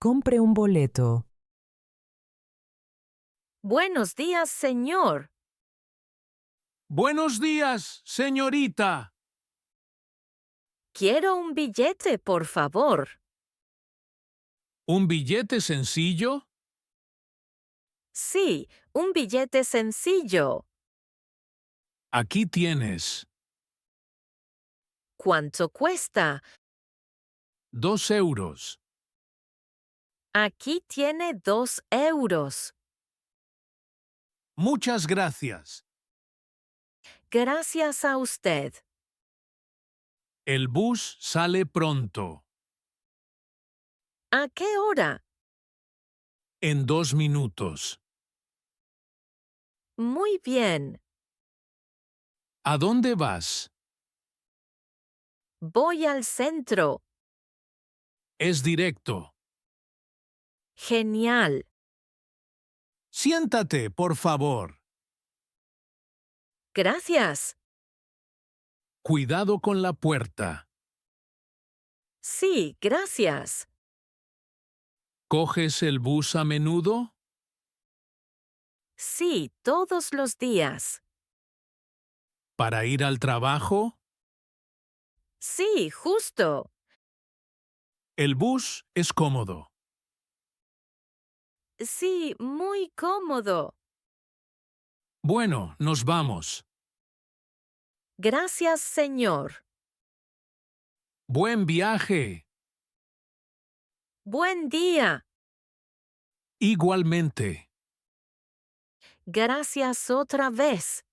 compre un boleto. Buenos días, señor. Buenos días, señorita. Quiero un billete, por favor. ¿Un billete sencillo? Sí, un billete sencillo. Aquí tienes. ¿Cuánto cuesta? 2 euros. Aquí tiene 2 euros. Muchas gracias. Gracias a usted. El bus sale pronto. ¿A qué hora? En 2 minutos. Muy bien. ¿A dónde vas? Voy al centro. Es directo. Genial. Siéntate, por favor. Gracias. Cuidado con la puerta. Sí, gracias. ¿Coges el bus a menudo? Sí, todos los días. ¿Para ir al trabajo? Sí, justo. El bus es cómodo. Sí, muy cómodo. Bueno, nos vamos. Gracias, señor. Buen viaje. Buen día. Igualmente. Gracias otra vez.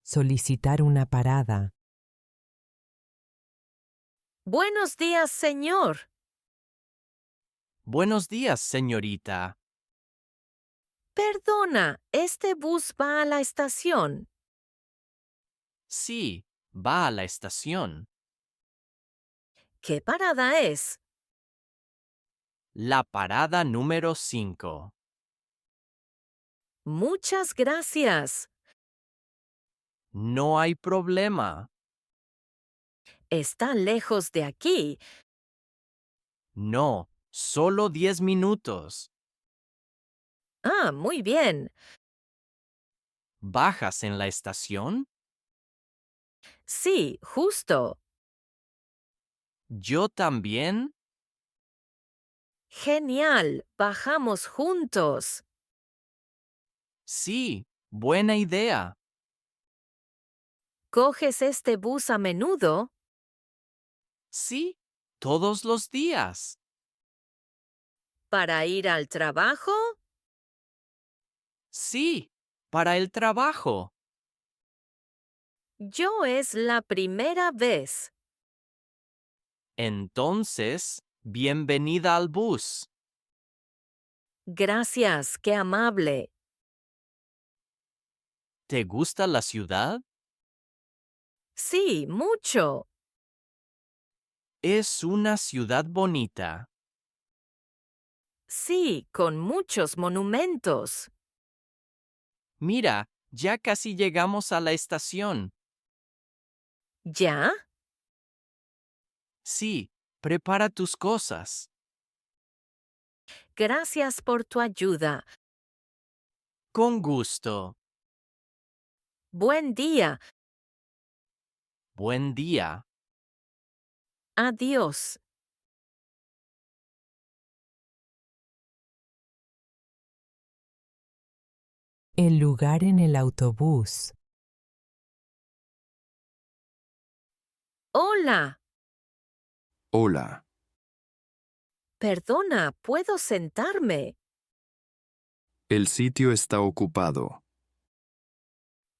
Solicitar una parada. Buenos días, señor. Buenos días, señorita. Perdona, este bus va a la estación. Sí, va a la estación. ¿Qué parada es? La parada número 5. Muchas gracias. No hay problema. Está lejos de aquí. No, solo 10 minutos. Ah, muy bien. ¿Bajas en la estación? Sí, justo. Yo también. Genial. Bajamos juntos. Sí, buena idea. ¿Coges este bus a menudo? Sí, todos los días. ¿Para ir al trabajo? Sí, para el trabajo. Yo es la primera vez. Entonces, bienvenida al bus. Gracias, qué amable. ¿Te gusta la ciudad? Sí, mucho. Es una ciudad bonita. Sí, con muchos monumentos. Mira, ya casi llegamos a la estación. ¿Ya? Sí, prepara tus cosas. Gracias por tu ayuda. Con gusto. Buen día. Buen día. Adiós. El lugar en el autobús. Hola. Hola, Perdona, ¿puedo sentarme? el sitio está ocupado.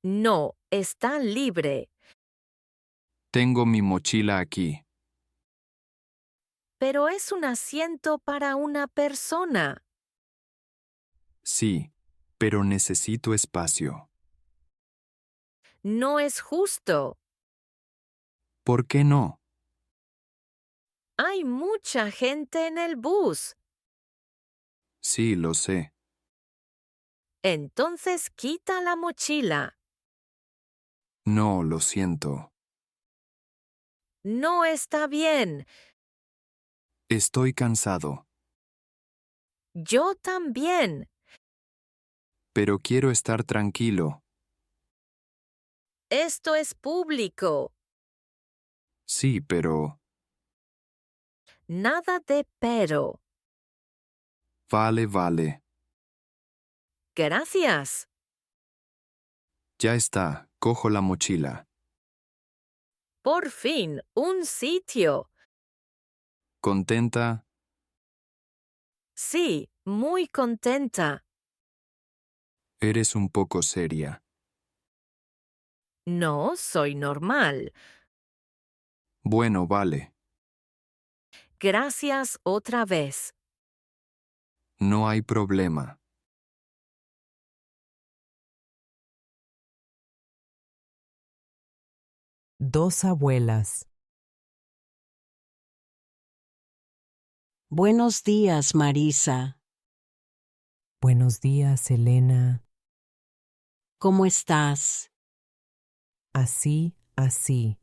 No, está libre. Tengo mi mochila aquí. Pero es un asiento para una persona. Sí, pero necesito espacio. No es justo. ¿Por qué no? Hay mucha gente en el bus. Sí, lo sé. Entonces quita la mochila. No, lo siento. No está bien. Estoy cansado, Yo también. pero quiero estar tranquilo. Esto es público. Sí, pero... Nada de pero. Vale, vale. Gracias. Ya está, cojo la mochila. Por fin, un sitio. ¿Contenta? Sí, muy contenta. Eres un poco seria. No, soy normal. Bueno, vale. Gracias otra vez. No hay problema. Dos abuelas. Buenos días, Marisa. Buenos días, Elena. ¿Cómo estás? Así, así.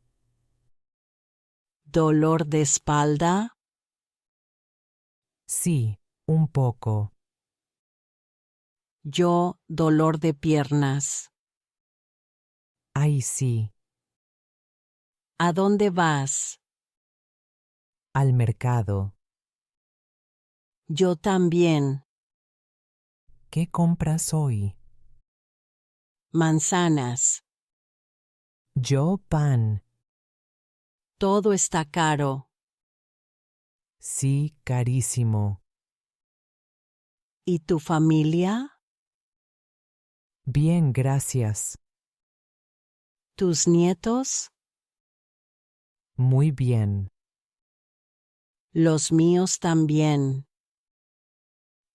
¿Dolor de espalda? Sí, un poco. Yo, dolor de piernas. Ay, sí. ¿A dónde vas? Al mercado. Yo también. ¿Qué compras hoy? Manzanas. Yo pan. Todo está caro. Sí, carísimo. ¿Y tu familia? Bien, gracias. ¿Tus nietos? Muy bien. Los míos también.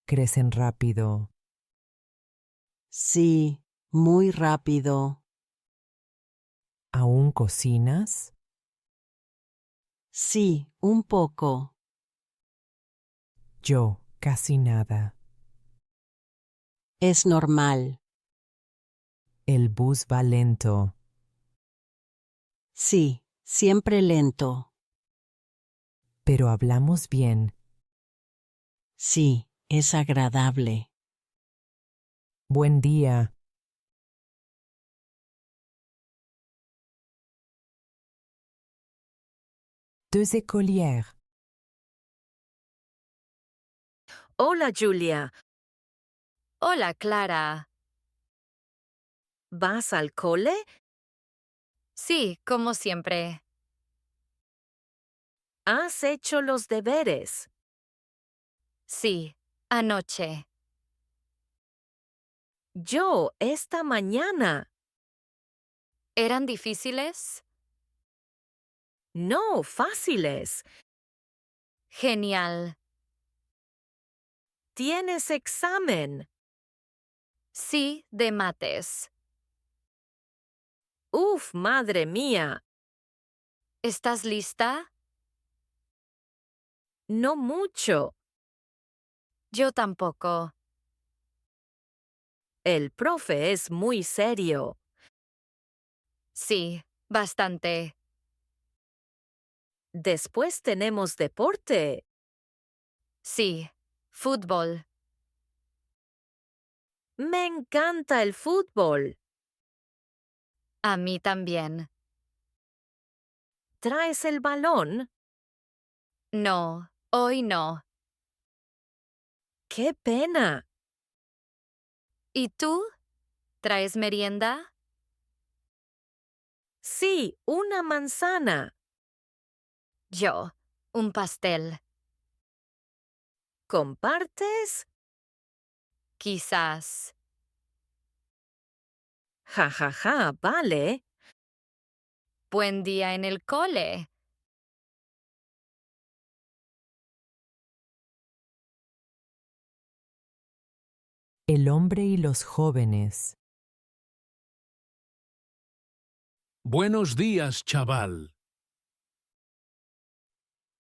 Crecen rápido. Sí, muy rápido. ¿Aún cocinas? Sí, un poco. Yo, casi nada. Es normal. El bus va lento. Sí, siempre lento. Pero hablamos bien. Sí, es agradable. Buen día. Deux écolières. Hola, Julia. Hola, Clara. ¿Vas al cole? Sí, como siempre. ¿Has hecho los deberes? Sí, anoche. Yo, esta mañana. ¿Eran difíciles? No, fáciles. Genial. Tienes examen. Sí, de mates. Uf, madre mía. ¿Estás lista? No mucho. Yo tampoco. El profe es muy serio. Sí, bastante. Después tenemos deporte. Sí, fútbol. Me encanta el fútbol. A mí también. ¿Traes el balón? No, hoy no. ¡Qué pena! ¿Y tú? ¿Traes merienda? Sí, una manzana. Yo, un pastel. ¿Compartes? Quizás. Ja, ja, ja, vale. Buen día en el cole. El hombre y los jóvenes. Buenos días, chaval.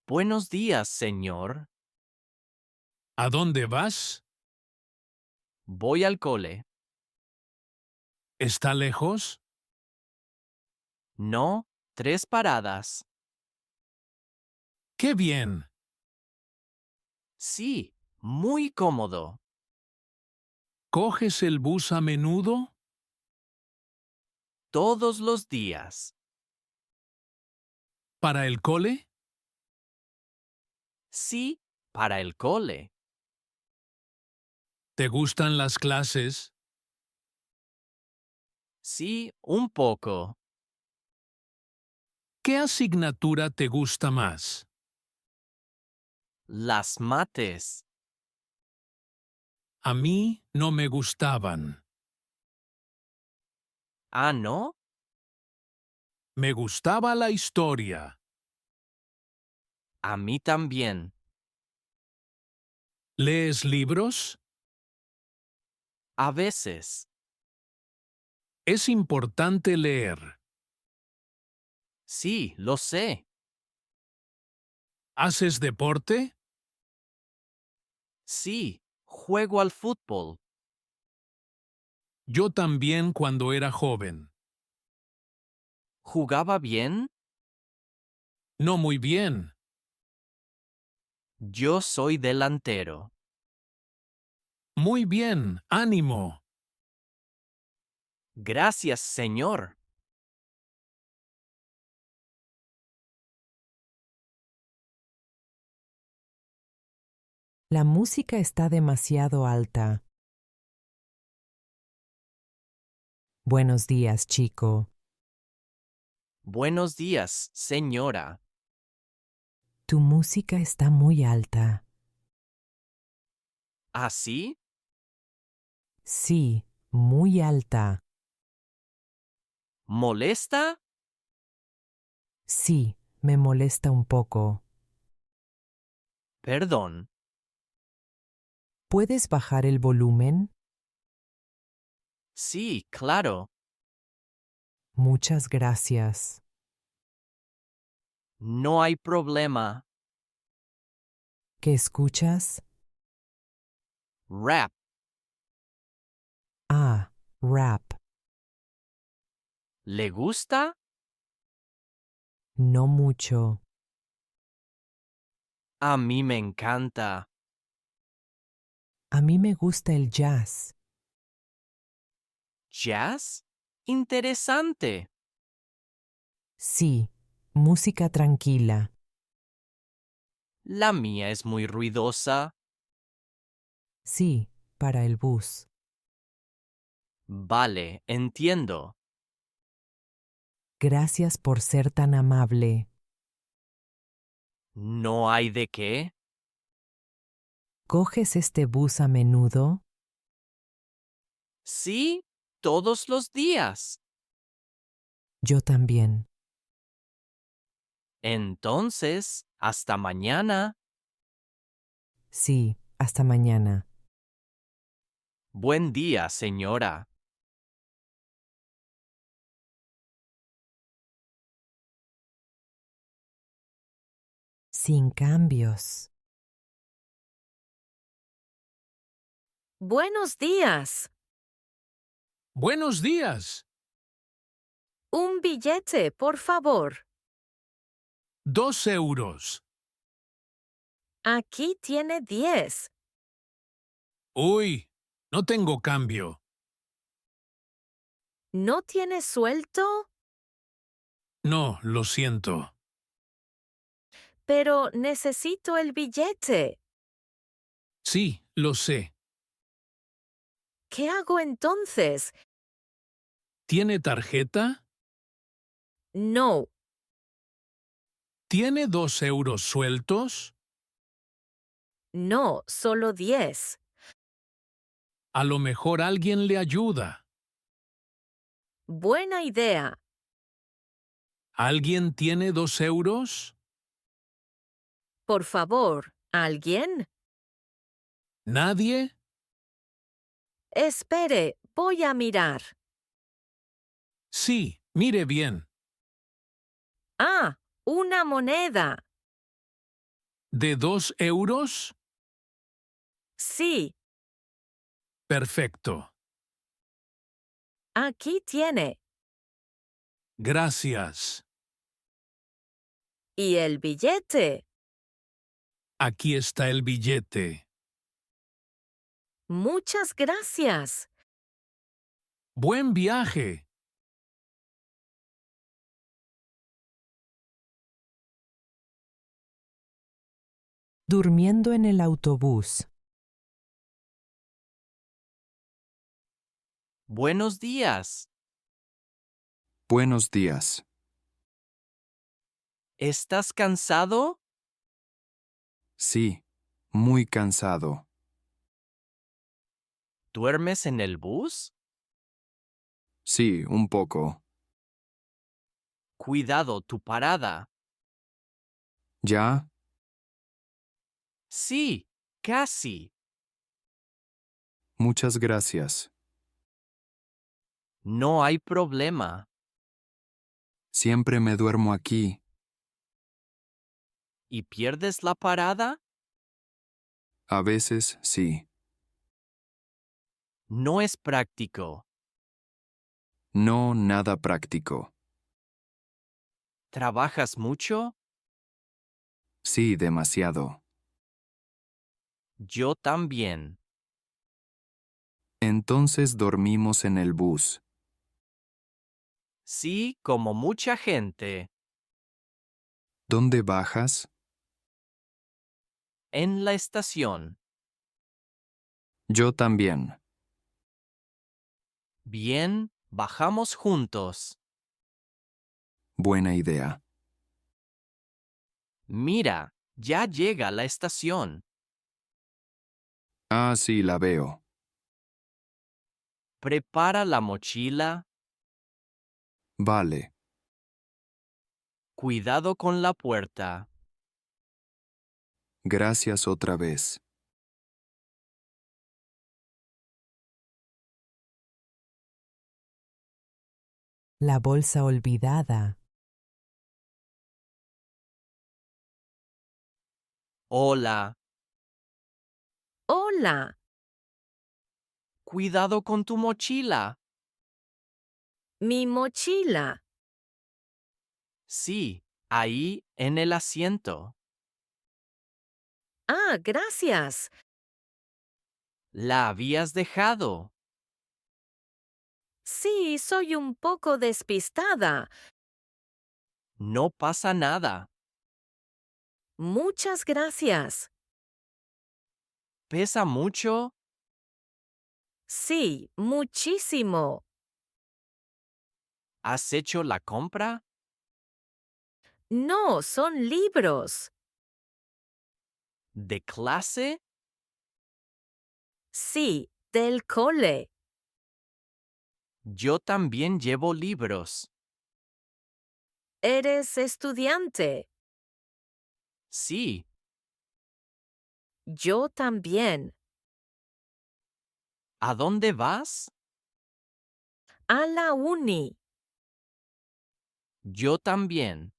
Buenos días, señor. ¿A dónde vas? Voy al cole. ¿Está lejos? No, 3 paradas. ¡Qué bien! Sí, muy cómodo. ¿Coges el bus a menudo? Todos los días. ¿Para el cole? Sí, para el cole. ¿Te gustan las clases? Sí, un poco. ¿Qué asignatura te gusta más? Las mates. A mí no me gustaban. Ah, ¿no? Me gustaba la historia. A mí también. ¿Lees libros? A veces. Es importante leer. Sí, lo sé. ¿Haces deporte? Sí, juego al fútbol. Yo también cuando era joven. ¿Jugaba bien? No muy bien. Yo soy delantero. Muy bien, ánimo. Gracias, señor. La música está demasiado alta. Buenos días, chico. Buenos días, señora. Tu música está muy alta. ¿Ah, sí? Sí, muy alta. ¿Molesta? Sí, me molesta un poco. Perdón. ¿Puedes bajar el volumen? Sí, claro. Muchas gracias. No hay problema. ¿Qué escuchas? Rap. Ah, rap. ¿Le gusta? No mucho. A mí me encanta. A mí me gusta el jazz. ¿Jazz? Interesante. Sí, música tranquila. La mía es muy ruidosa. Sí, para el bus. Vale, entiendo. Gracias por ser tan amable. ¿No hay de qué? ¿Coges este bus a menudo? Sí, todos los días. Yo también. Entonces, hasta mañana. Sí, hasta mañana. Buen día, señora. Sin cambios. Buenos días. Buenos días. Un billete, por favor. 2 euros. Aquí tiene 10. Uy, no tengo cambio. ¿No tiene suelto? No, lo siento. Pero necesito el billete. Sí, lo sé. ¿Qué hago entonces? ¿Tiene tarjeta? No. ¿Tiene 2 euros sueltos? No, solo 10. A lo mejor alguien le ayuda. Buena idea. ¿Alguien tiene 2 euros? Por favor, ¿alguien? ¿Nadie? Espere, voy a mirar. Sí, mire bien. Ah, una moneda. ¿De 2 euros? Sí, Perfecto. aquí tiene. Gracias. ¿Y el billete? Aquí está el billete. Muchas gracias. ¡Buen viaje! Durmiendo en el autobús. Buenos días. Buenos días. ¿Estás cansado? Sí, muy cansado. ¿Duermes en el bus? Sí, un poco. Cuidado tu parada. ¿Ya? Sí, casi. Muchas gracias. No hay problema. Siempre me duermo aquí. ¿Y pierdes la parada? A veces sí. No es práctico. No, nada práctico. ¿Trabajas mucho? Sí, demasiado. Yo también. Entonces dormimos en el bus. Sí, como mucha gente. ¿Dónde bajas? En la estación. Yo también. Bien, bajamos juntos. Buena idea. Mira, ya llega la estación. Ah, sí, la veo. Prepara la mochila. Vale. Cuidado con la puerta. Gracias otra vez. La bolsa olvidada. Hola. Hola. Cuidado con tu mochila. Mi mochila. Sí, ahí en el asiento. Ah, gracias. La habías dejado. Sí, soy un poco despistada. No pasa nada. Muchas gracias. ¿Pesa mucho? Sí, muchísimo. ¿Has hecho la compra? No, son libros. ¿De clase? Sí, del cole. Yo también llevo libros. ¿Eres estudiante? Sí, Yo también. ¿a dónde vas? A la uni. Yo también.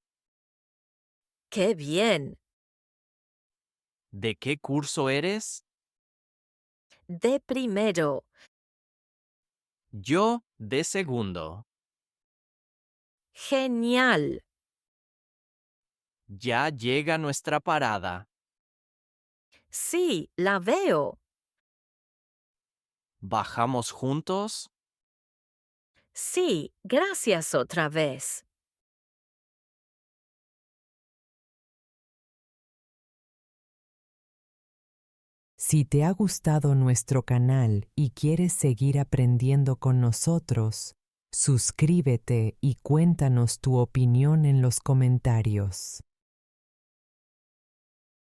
¡Qué bien! ¿De qué curso eres? De primero. Yo de segundo. Genial. Ya llega nuestra parada. Sí, la veo. ¿Bajamos juntos? Sí, gracias otra vez. Si te ha gustado nuestro canal y quieres seguir aprendiendo con nosotros, suscríbete y cuéntanos tu opinión en los comentarios.